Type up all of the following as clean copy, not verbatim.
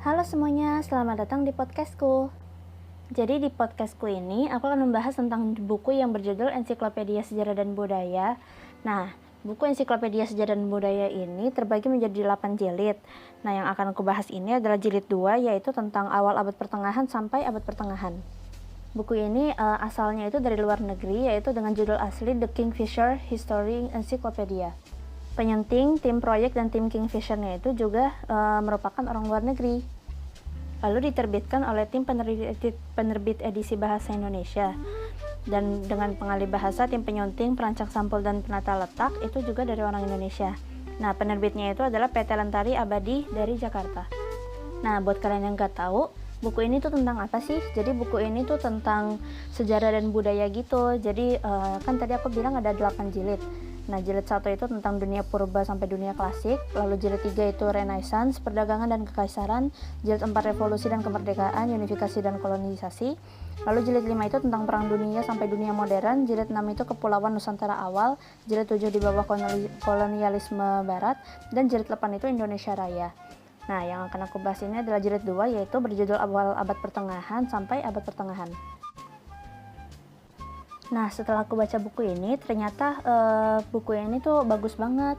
Halo semuanya, selamat datang di podcastku. Jadi di podcastku ini, aku akan membahas tentang buku yang berjudul Ensiklopedia Sejarah dan Budaya. Nah, buku Ensiklopedia Sejarah dan Budaya ini terbagi menjadi 8 jilid. Nah, yang akan aku bahas ini adalah jilid 2, yaitu tentang awal abad pertengahan sampai abad pertengahan. Buku ini asalnya itu dari luar negeri, yaitu dengan judul asli The Kingfisher History Encyclopedia. Penyunting, tim proyek, dan tim Kingfisher-nya itu juga merupakan orang luar negeri. Lalu diterbitkan oleh tim penerbit edisi bahasa Indonesia. Dan dengan pengalih bahasa, tim penyunting, perancang sampul, dan penata letak itu juga dari orang Indonesia. Nah, penerbitnya itu adalah PT Lentari Abadi dari Jakarta. Nah, buat kalian yang nggak tahu, buku ini tuh tentang apa sih? Jadi buku ini tuh tentang sejarah dan budaya gitu. Jadi kan tadi aku bilang ada 8 jilid. Nah, jilid 1 itu tentang dunia purba sampai dunia klasik, lalu jilid 3 itu Renaissance, perdagangan dan kekaisaran, jilid 4 revolusi dan kemerdekaan, unifikasi dan kolonisasi, lalu jilid 5 itu tentang perang dunia sampai dunia modern, jilid 6 itu kepulauan Nusantara awal, jilid 7 di bawah kolonialisme barat, dan jilid 8 itu Indonesia Raya. Nah, yang akan aku bahas ini adalah jilid 2, yaitu berjudul awal abad pertengahan sampai abad pertengahan. Nah, setelah aku baca buku ini, ternyata buku ini tuh bagus banget.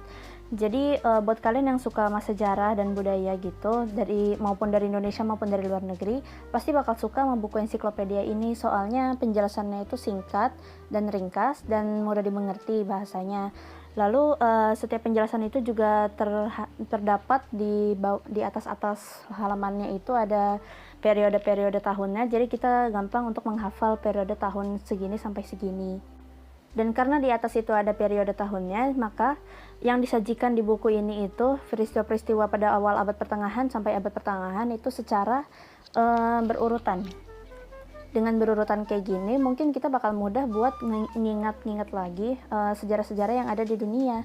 Jadi buat kalian yang suka sama sejarah dan budaya gitu, maupun dari Indonesia maupun dari luar negeri, pasti bakal suka sama buku ensiklopedia ini. Soalnya penjelasannya itu singkat dan ringkas dan mudah dimengerti bahasanya. Lalu setiap penjelasan itu juga terdapat di atas halamannya itu ada periode-periode tahunnya, jadi kita gampang untuk menghafal periode tahun segini sampai segini. Dan karena di atas itu ada periode tahunnya, maka yang disajikan di buku ini itu peristiwa-peristiwa pada awal abad pertengahan sampai abad pertengahan itu secara berurutan. Dengan berurutan kayak gini, mungkin kita bakal mudah buat ngingat-ngingat lagi sejarah-sejarah yang ada di dunia.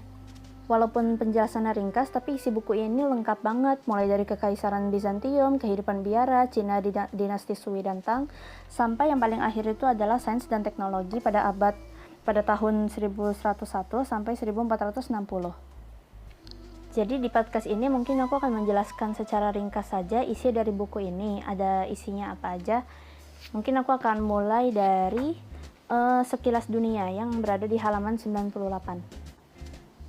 Walaupun penjelasannya ringkas, tapi isi buku ini lengkap banget, mulai dari kekaisaran Bizantium, kehidupan biara, Cina dinasti Sui dan Tang, sampai yang paling akhir itu adalah sains dan teknologi pada tahun 1101 sampai 1460. Jadi di podcast ini mungkin aku akan menjelaskan secara ringkas saja isi dari buku ini, ada isinya apa aja. Mungkin aku akan mulai dari sekilas dunia yang berada di halaman 98.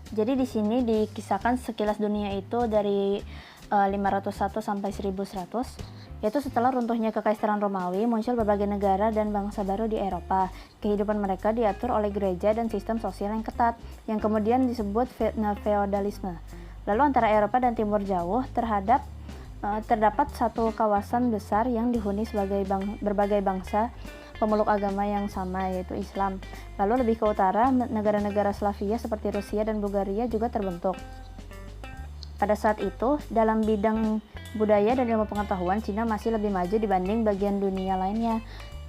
Jadi di sini dikisahkan sekilas dunia itu dari 501 sampai 1100, yaitu setelah runtuhnya kekaisaran Romawi, muncul berbagai negara dan bangsa baru di Eropa. Kehidupan mereka diatur oleh gereja dan sistem sosial yang ketat, yang kemudian disebut feodalisme. Lalu antara Eropa dan Timur Jauh terdapat satu kawasan besar yang dihuni sebagai berbagai bangsa pemeluk agama yang sama, yaitu Islam. Lalu lebih ke utara, negara-negara Slavia seperti Rusia dan Bulgaria juga terbentuk. Pada saat itu, dalam bidang budaya dan ilmu pengetahuan, Cina masih lebih maju dibanding bagian dunia lainnya.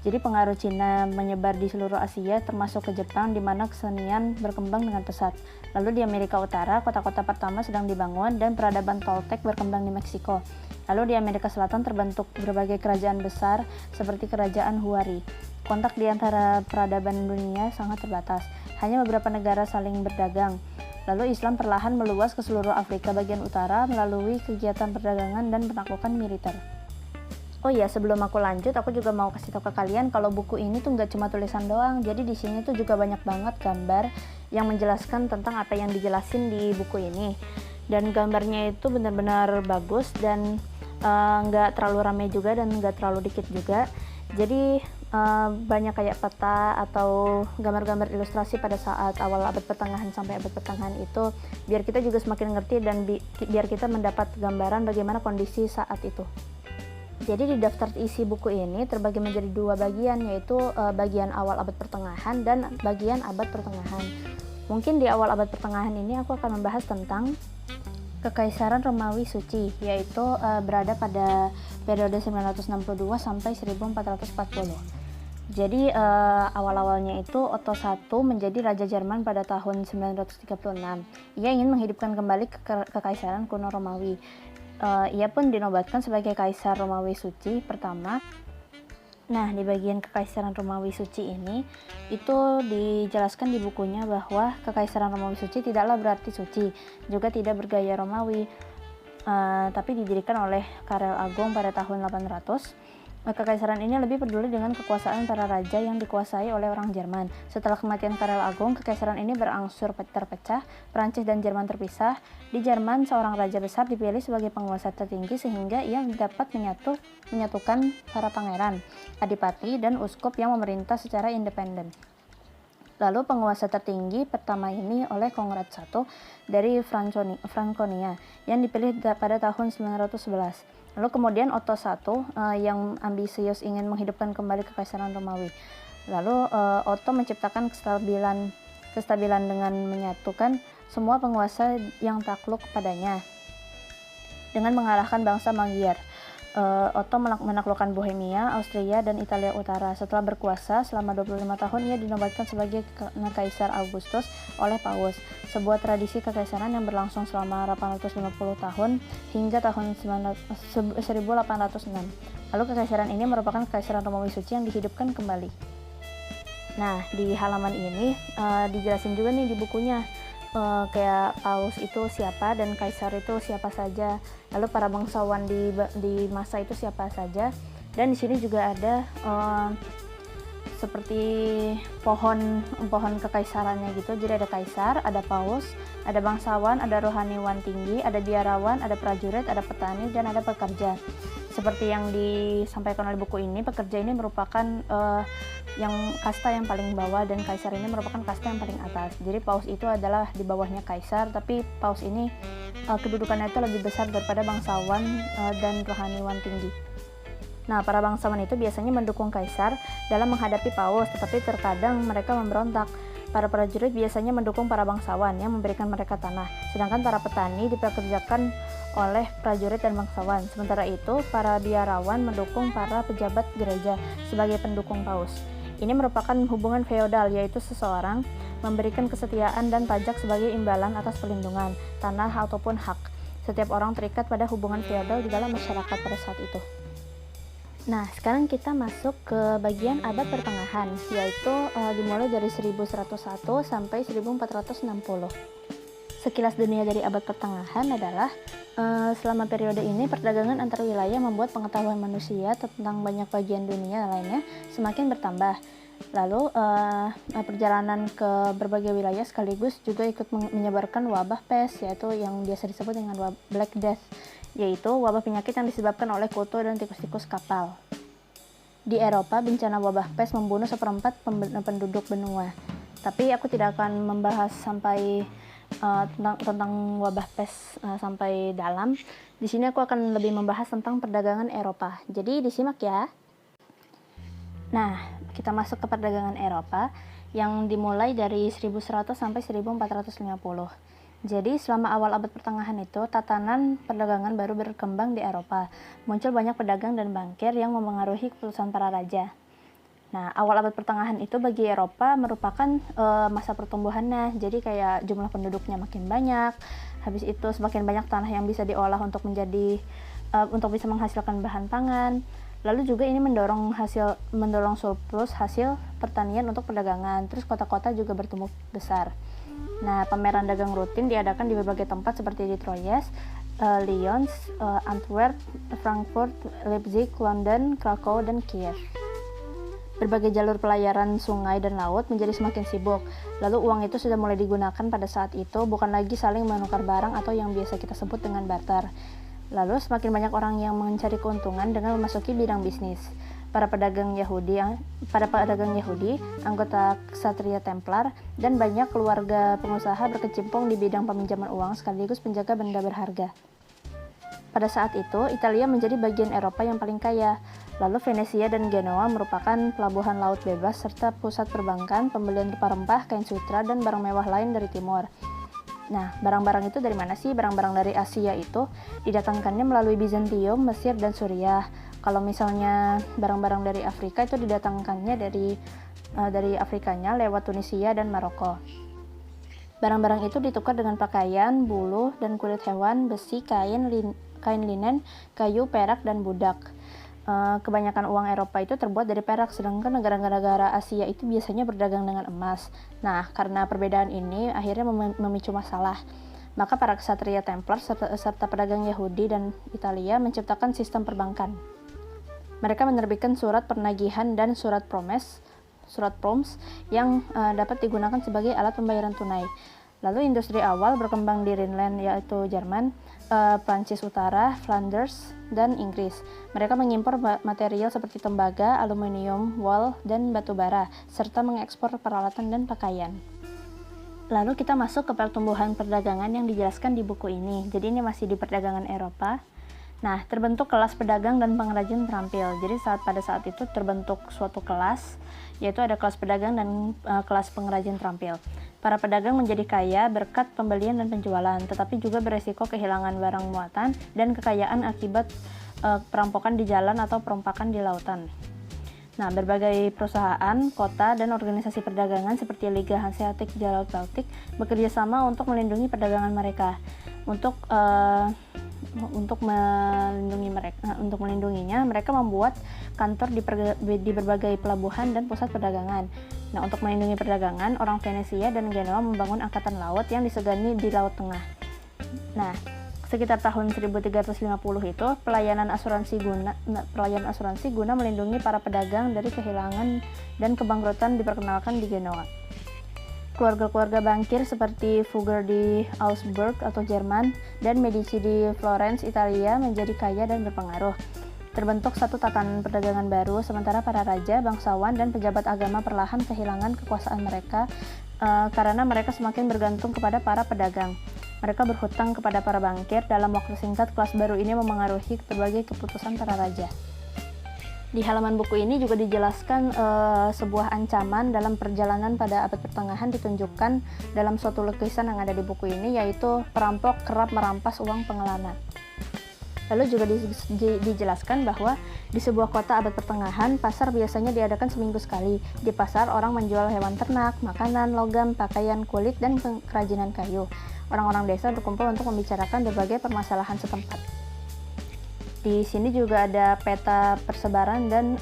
Jadi pengaruh Cina menyebar di seluruh Asia, termasuk ke Jepang, di mana kesenian berkembang dengan pesat. Lalu di Amerika Utara, kota-kota pertama sedang dibangun dan peradaban Toltec berkembang di Meksiko. Lalu di Amerika Selatan terbentuk berbagai kerajaan besar seperti kerajaan Huari. Kontak di antara peradaban dunia sangat terbatas. Hanya beberapa negara saling berdagang. Lalu Islam perlahan meluas ke seluruh Afrika bagian utara melalui kegiatan perdagangan dan penaklukan militer. Oh iya, sebelum aku lanjut, aku juga mau kasih tahu ke kalian kalau buku ini tuh nggak cuma tulisan doang. Jadi di sini tuh juga banyak banget gambar yang menjelaskan tentang apa yang dijelasin di buku ini. Dan gambarnya itu benar-benar bagus dan nggak terlalu ramai juga dan nggak terlalu dikit juga. Jadi banyak kayak peta atau gambar-gambar ilustrasi pada saat awal abad pertengahan sampai abad pertengahan itu, biar kita juga semakin ngerti dan biar kita mendapat gambaran bagaimana kondisi saat itu. Jadi di daftar isi buku ini terbagi menjadi 2 bagian, yaitu bagian awal abad pertengahan dan bagian abad pertengahan. Mungkin di awal abad pertengahan ini aku akan membahas tentang Kekaisaran Romawi Suci, yaitu berada pada periode 962 sampai 1440. Jadi awal-awalnya itu Otto I menjadi Raja Jerman pada tahun 936. Ia ingin menghidupkan kembali kekaisaran kuno Romawi. Ia pun dinobatkan sebagai Kaisar Romawi Suci pertama. Nah, di bagian Kekaisaran Romawi Suci ini, itu dijelaskan di bukunya bahwa Kekaisaran Romawi Suci tidaklah berarti suci, juga tidak bergaya Romawi. tapi didirikan oleh Karel Agung pada tahun 800. Kekaisaran ini lebih peduli dengan kekuasaan para raja yang dikuasai oleh orang Jerman. Setelah kematian Karel Agung, kekaisaran ini berangsur terpecah, Prancis dan Jerman terpisah. Di Jerman, seorang raja besar dipilih sebagai penguasa tertinggi sehingga ia dapat menyatukan para pangeran, adipati, dan uskup yang memerintah secara independen. Lalu penguasa tertinggi pertama ini oleh Konrad I dari Franconia yang dipilih pada tahun 911. Lalu kemudian Otto I yang ambisius ingin menghidupkan kembali kekaisaran Romawi. Lalu Otto menciptakan kestabilan dengan menyatukan semua penguasa yang takluk kepadanya dengan mengalahkan bangsa Magyar. Otto menaklukkan Bohemia, Austria, dan Italia Utara. Setelah berkuasa selama 25 tahun, ia dinobatkan sebagai Kaisar Augustus oleh Paus, sebuah tradisi kekaisaran yang berlangsung selama 850 tahun hingga tahun 1806. Lalu kekaisaran ini merupakan kekaisaran Romawi suci yang dihidupkan kembali. Nah, di halaman ini dijelasin juga nih di bukunya, kayak paus itu siapa dan kaisar itu siapa saja, lalu para bangsawan di masa itu siapa saja, dan di sini juga ada seperti pohon kekaisarannya gitu. Jadi ada kaisar, ada paus, ada bangsawan, ada rohaniwan tinggi, ada biarawan, ada prajurit, ada petani, dan ada pekerja. Seperti yang disampaikan oleh buku ini, pekerja ini merupakan yang kasta yang paling bawah dan kaisar ini merupakan kasta yang paling atas. Jadi paus itu adalah di bawahnya kaisar, tapi paus ini kedudukannya itu lebih besar daripada bangsawan dan rohaniwan tinggi. Nah, para bangsawan itu biasanya mendukung kaisar dalam menghadapi paus, tetapi terkadang mereka memberontak. Para prajurit biasanya mendukung para bangsawan yang memberikan mereka tanah, sedangkan para petani dipekerjakan oleh prajurit dan bangsawan. Sementara itu, para biarawan mendukung para pejabat gereja sebagai pendukung paus. Ini merupakan hubungan feodal, yaitu seseorang memberikan kesetiaan dan pajak sebagai imbalan atas perlindungan, tanah ataupun hak. Setiap orang terikat pada hubungan feodal di dalam masyarakat pada saat itu. Nah, sekarang kita masuk ke bagian abad pertengahan, yaitu dimulai dari 1101 sampai 1460. Sekilas dunia dari abad pertengahan adalah selama periode ini perdagangan antar wilayah membuat pengetahuan manusia tentang banyak bagian dunia lainnya semakin bertambah. Lalu perjalanan ke berbagai wilayah sekaligus juga ikut menyebarkan wabah pes, yaitu yang biasa disebut dengan Black Death, yaitu wabah penyakit yang disebabkan oleh kutu dan tikus-tikus kapal. Di Eropa, bencana wabah pes membunuh 1/4 penduduk benua. Tapi aku tidak akan membahas sampai tentang wabah pes sampai dalam. Di sini aku akan lebih membahas tentang perdagangan Eropa. Jadi disimak ya. Nah, kita masuk ke perdagangan Eropa yang dimulai dari 1100 sampai 1450. Jadi selama awal abad pertengahan itu, tatanan perdagangan baru berkembang di Eropa. Muncul banyak pedagang dan bankir yang memengaruhi keputusan para raja. Nah, awal abad pertengahan itu bagi Eropa merupakan masa pertumbuhannya. Jadi kayak jumlah penduduknya makin banyak. Habis itu semakin banyak tanah yang bisa diolah untuk bisa menghasilkan bahan pangan. Lalu juga ini mendorong surplus hasil pertanian untuk perdagangan. Terus kota-kota juga bertumbuh besar. Nah, pameran dagang rutin diadakan di berbagai tempat seperti di Troyes, Lyons, Antwerp, Frankfurt, Leipzig, London, Krakow, dan Kiev. Berbagai jalur pelayaran sungai dan laut menjadi semakin sibuk. Lalu uang itu sudah mulai digunakan pada saat itu, bukan lagi saling menukar barang atau yang biasa kita sebut dengan barter. Lalu semakin banyak orang yang mencari keuntungan dengan memasuki bidang bisnis. Para pedagang Yahudi, anggota Ksatria Templar, dan banyak keluarga pengusaha berkecimpung di bidang peminjaman uang sekaligus penjaga benda berharga. Pada saat itu, Italia menjadi bagian Eropa yang paling kaya. Lalu Venesia dan Genoa merupakan pelabuhan laut bebas serta pusat perbankan, pembelian rempah-rempah, kain sutra, dan barang mewah lain dari timur. Nah, barang-barang itu dari mana sih? Barang-barang dari Asia itu didatangkannya melalui Bizantium, Mesir, dan Suriah. Kalau misalnya barang-barang dari Afrika itu didatangkannya dari Afrikanya lewat Tunisia dan Maroko. Barang-barang itu ditukar dengan pakaian, bulu, dan kulit hewan, besi, kain linen, kayu, perak, dan budak. Kebanyakan uang Eropa itu terbuat dari perak, sedangkan negara-negara Asia itu biasanya berdagang dengan emas. Nah, karena perbedaan ini akhirnya memicu masalah. Maka para ksatria Templar serta pedagang Yahudi dan Italia menciptakan sistem perbankan. Mereka menerbitkan surat penagihan dan surat proms yang dapat digunakan sebagai alat pembayaran tunai. Lalu industri awal berkembang di Rhineland, yaitu Jerman, Prancis Utara, Flanders, dan Inggris. Mereka mengimpor material seperti tembaga, aluminium, wol, dan batu bara, serta mengekspor peralatan dan pakaian. Lalu kita masuk ke pertumbuhan perdagangan yang dijelaskan di buku ini. Jadi ini masih di perdagangan Eropa. Nah, terbentuk kelas pedagang dan pengrajin terampil. Jadi pada saat itu terbentuk suatu kelas, yaitu ada kelas pedagang dan kelas pengrajin terampil. Para pedagang menjadi kaya berkat pembelian dan penjualan, tetapi juga beresiko kehilangan barang muatan dan kekayaan akibat perampokan di jalan atau perompakan di lautan. Nah, berbagai perusahaan, kota, dan organisasi perdagangan seperti Liga Hanseatic di Laut Baltik bekerja sama untuk melindungi perdagangan mereka. Untuk melindunginya, mereka membuat kantor di berbagai pelabuhan dan pusat perdagangan. Nah, untuk melindungi perdagangan, orang Venesia dan Genoa membangun angkatan laut yang disegani di Laut Tengah. Nah, sekitar tahun 1350 itu, pelayanan asuransi guna melindungi para pedagang dari kehilangan dan kebangkrutan diperkenalkan di Genoa. Keluarga-keluarga bankir seperti Fugger di Augsburg atau Jerman dan Medici di Florence, Italia menjadi kaya dan berpengaruh. Terbentuk satu tatanan perdagangan baru, sementara para raja, bangsawan, dan pejabat agama perlahan kehilangan kekuasaan mereka karena mereka semakin bergantung kepada para pedagang. Mereka berhutang kepada para bankir. Dalam waktu singkat, kelas baru ini memengaruhi berbagai keputusan para raja. Di halaman buku ini juga dijelaskan sebuah ancaman dalam perjalanan pada abad pertengahan ditunjukkan dalam suatu lukisan yang ada di buku ini, yaitu perampok kerap merampas uang pengelana. Lalu juga dijelaskan bahwa di sebuah kota abad pertengahan, pasar biasanya diadakan seminggu sekali. Di pasar, orang menjual hewan ternak, makanan, logam, pakaian, kulit, dan kerajinan kayu. Orang-orang desa berkumpul untuk membicarakan berbagai permasalahan setempat. Di sini juga ada peta persebaran dan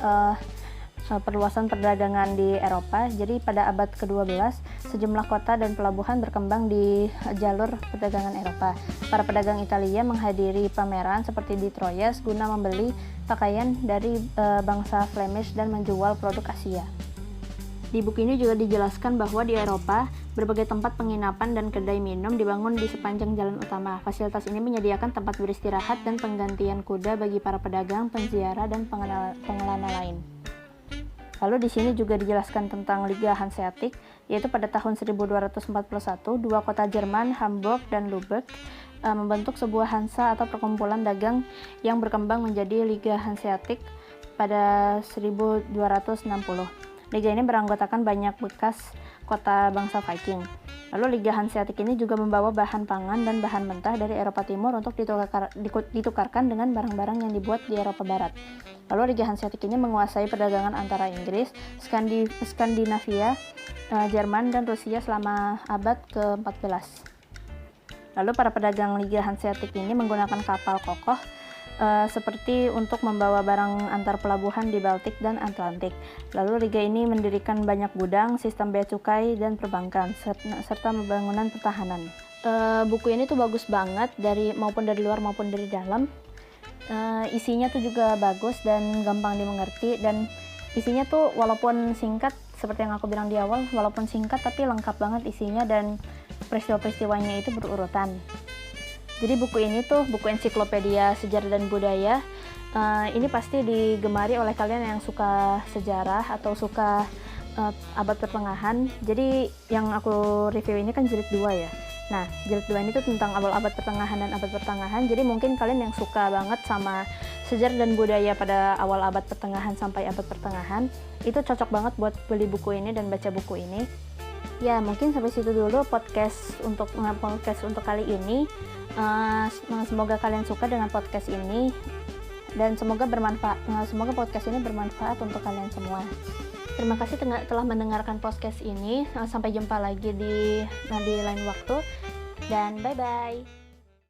perluasan perdagangan di Eropa. Jadi pada abad ke-12, sejumlah kota dan pelabuhan berkembang di jalur perdagangan Eropa. Para pedagang Italia menghadiri pameran seperti di Troyes guna membeli pakaian dari bangsa Flemish dan menjual produk Asia. Di buku ini juga dijelaskan bahwa di Eropa, berbagai tempat penginapan dan kedai minum dibangun di sepanjang jalan utama. Fasilitas ini menyediakan tempat beristirahat dan penggantian kuda bagi para pedagang, penziarah, dan pengelana lain. Lalu di sini juga dijelaskan tentang Liga Hanseatic, yaitu pada tahun 1241, dua kota Jerman, Hamburg dan Lübeck, membentuk sebuah Hansa atau perkumpulan dagang yang berkembang menjadi Liga Hanseatic pada 1260. Liga ini beranggotakan banyak bekas kota bangsa Viking. Lalu Liga Hanseatic ini juga membawa bahan pangan dan bahan mentah dari Eropa Timur untuk ditukarkan dengan barang-barang yang dibuat di Eropa Barat. Lalu Liga Hanseatic ini menguasai perdagangan antara Inggris, Skandinavia, Jerman, dan Rusia selama abad ke-14. Lalu para pedagang Liga Hanseatic ini menggunakan kapal kokoh seperti untuk membawa barang antar pelabuhan di Baltik dan Atlantik. Lalu Liga ini mendirikan banyak gudang, sistem bea cukai, dan perbankan, serta pembangunan pertahanan. Buku ini tuh bagus banget maupun dari luar maupun dari dalam. Isinya tuh juga bagus dan gampang dimengerti, dan isinya tuh walaupun singkat, seperti yang aku bilang di awal, walaupun singkat tapi lengkap banget isinya dan peristiwa-peristiwanya itu berurutan. Jadi buku ini tuh buku ensiklopedia sejarah dan budaya. Ini pasti digemari oleh kalian yang suka sejarah atau suka abad pertengahan. Jadi yang aku review ini kan jilid 2 ya. Nah, jilid 2 ini tuh tentang abad pertengahan dan abad pertengahan. Jadi mungkin kalian yang suka banget sama sejarah dan budaya pada awal abad pertengahan sampai abad pertengahan, itu cocok banget buat beli buku ini dan baca buku ini. Ya, mungkin sampai situ dulu podcast untuk kali ini. Semoga kalian suka dengan podcast ini dan semoga podcast ini bermanfaat untuk kalian semua. Terima kasih telah mendengarkan podcast ini. Sampai jumpa lagi di lain waktu dan bye bye.